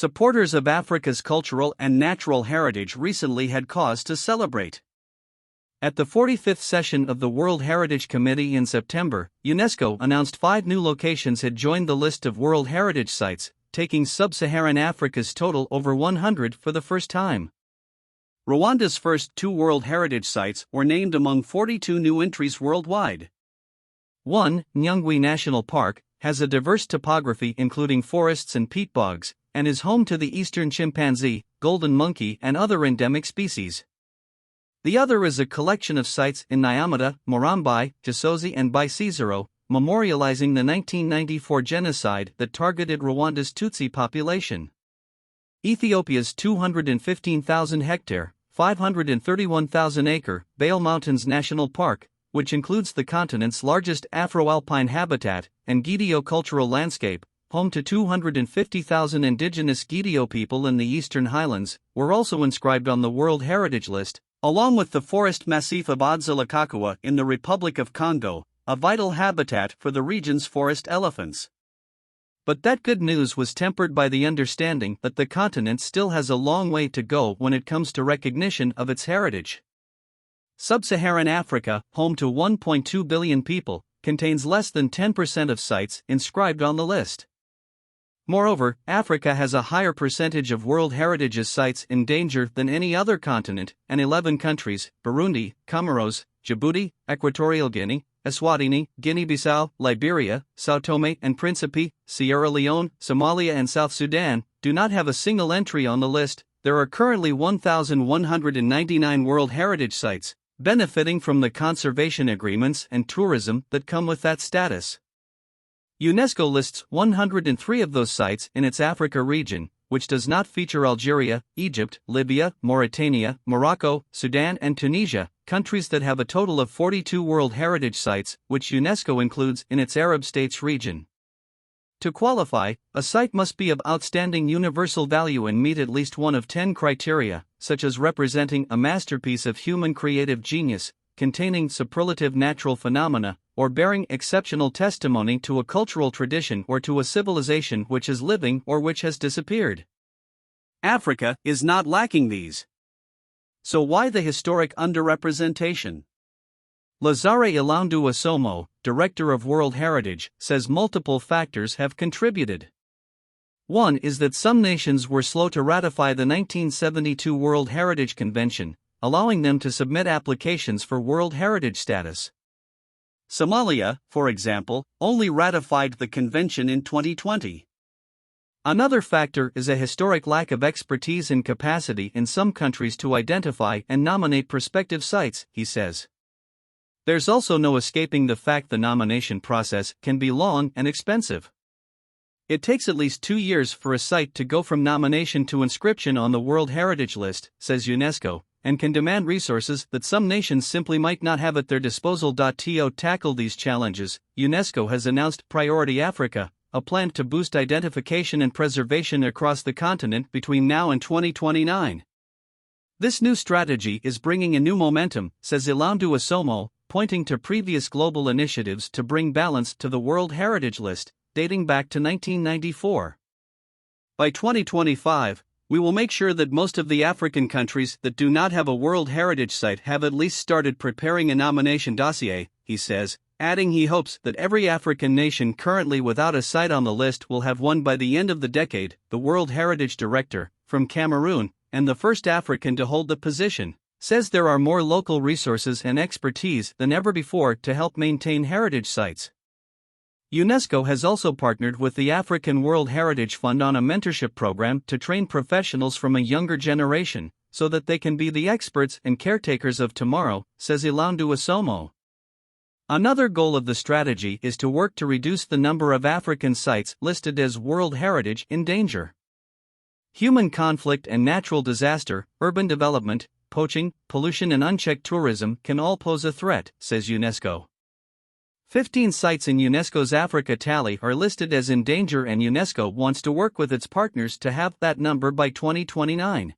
Supporters of Africa's cultural and natural heritage recently had cause to celebrate. At the 45th session of the World Heritage Committee in September, UNESCO announced 5 new locations had joined the list of World Heritage Sites, taking Sub-Saharan Africa's total over 100 for the first time. Rwanda's first 2 World Heritage Sites were named among 42 new entries worldwide. 1. Nyungwe National Park has a diverse topography including forests and peat bogs, and is home to the Eastern Chimpanzee, golden monkey and other endemic species. The other is a collection of sites in Nyamata, Murambi, Gisozi and Bisesero, memorializing the 1994 genocide that targeted Rwanda's Tutsi population. Ethiopia's 215,000-hectare, 531,000-acre Bale Mountains National Park, which includes the continent's largest afro-alpine habitat, and Gedeo Cultural Landscape, home to 250,000 indigenous Gedeo people in the Eastern Highlands, were also inscribed on the World Heritage List, along with the Forest Massif of Odzala-Kokoua in the Republic of Congo, a vital habitat for the region's forest elephants. But that good news was tempered by the understanding that the continent still has a long way to go when it comes to recognition of its heritage. Sub-Saharan Africa, home to 1.2 billion people, contains less than 10% of sites inscribed on the list. Moreover, Africa has a higher percentage of World Heritage sites in danger than any other continent, and 11 countries, Burundi, Comoros, Djibouti, Equatorial Guinea, Eswatini, Guinea-Bissau, Liberia, São Tomé and Príncipe, Sierra Leone, Somalia and South Sudan, do not have a single entry on the list. There are currently 1,199 World Heritage Sites, benefiting from the conservation agreements and tourism that come with that status. UNESCO lists 103 of those sites in its Africa region, which does not feature Algeria, Egypt, Libya, Mauritania, Morocco, Sudan and Tunisia, countries that have a total of 42 World Heritage Sites, which UNESCO includes in its Arab states region. To qualify, a site must be of outstanding universal value and meet at least one of 10 criteria, such as representing a masterpiece of human creative genius, containing superlative natural phenomena, or bearing exceptional testimony to a cultural tradition or to a civilization which is living or which has disappeared. Africa is not lacking these. So why the historic underrepresentation? Lazare Ilandu Asomo, Director of World Heritage, says multiple factors have contributed. One is that some nations were slow to ratify the 1972 World Heritage Convention, allowing them to submit applications for World Heritage status. Somalia, for example, only ratified the convention in 2020. Another factor is a historic lack of expertise and capacity in some countries to identify and nominate prospective sites, he says. There's also no escaping the fact the nomination process can be long and expensive. It takes at least 2 years for a site to go from nomination to inscription on the World Heritage List, says UNESCO, and can demand resources that some nations simply might not have at their disposal. To tackle these challenges, UNESCO has announced Priority Africa, a plan to boost identification and preservation across the continent between now and 2029. This new strategy is bringing a new momentum, says Ilandu Asomo, pointing to previous global initiatives to bring balance to the World Heritage List, dating back to 1994. By 2025, we will make sure that most of the African countries that do not have a World Heritage Site have at least started preparing a nomination dossier, he says, adding he hopes that every African nation currently without a site on the list will have one by the end of the decade. The World Heritage Director, from Cameroon, and the first African to hold the position, says there are more local resources and expertise than ever before to help maintain heritage sites. UNESCO has also partnered with the African World Heritage Fund on a mentorship program to train professionals from a younger generation, so that they can be the experts and caretakers of tomorrow, says Ilandu Asomo. Another goal of the strategy is to work to reduce the number of African sites listed as World Heritage in danger. Human conflict and natural disaster, urban development, poaching, pollution and unchecked tourism can all pose a threat, says UNESCO. 15 sites in UNESCO's Africa tally are listed as in danger, and UNESCO wants to work with its partners to have that number by 2029.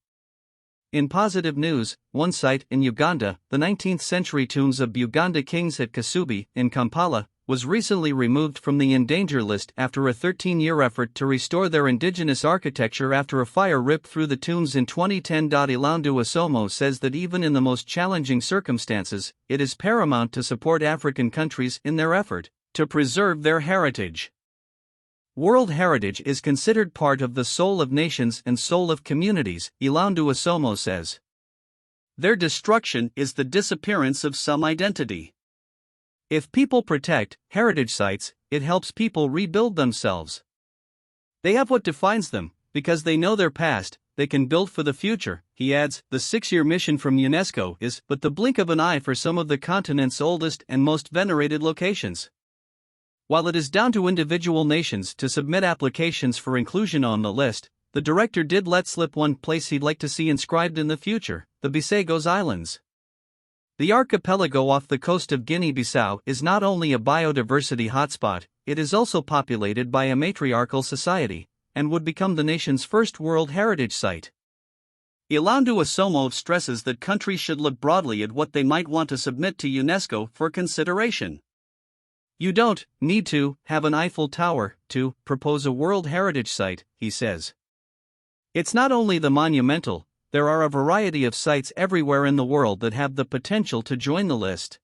In positive news, one site in Uganda, the 19th-century tombs of Buganda kings at Kasubi, in Kampala, was recently removed from the endangered list after a 13-year effort to restore their indigenous architecture after a fire ripped through the tombs in 2010. Ilandu Asomo says that even in the most challenging circumstances, it is paramount to support African countries in their effort to preserve their heritage. World heritage is considered part of the soul of nations and soul of communities, Ilandu Asomo says. Their destruction is the disappearance of some identity. If people protect heritage sites, it helps people rebuild themselves. They have what defines them, because they know their past, they can build for the future, he adds. The 6-year mission from UNESCO is but the blink of an eye for some of the continent's oldest and most venerated locations. While it is down to individual nations to submit applications for inclusion on the list, the director did let slip one place he'd like to see inscribed in the future: the Bisesero Islands. The archipelago off the coast of Guinea-Bissau is not only a biodiversity hotspot, it is also populated by a matriarchal society, and would become the nation's first World Heritage Site. Ilandu Asomo stresses that countries should look broadly at what they might want to submit to UNESCO for consideration. You don't need to have an Eiffel Tower to propose a World Heritage Site, he says. It's not only the monumental, there are a variety of sites everywhere in the world that have the potential to join the list.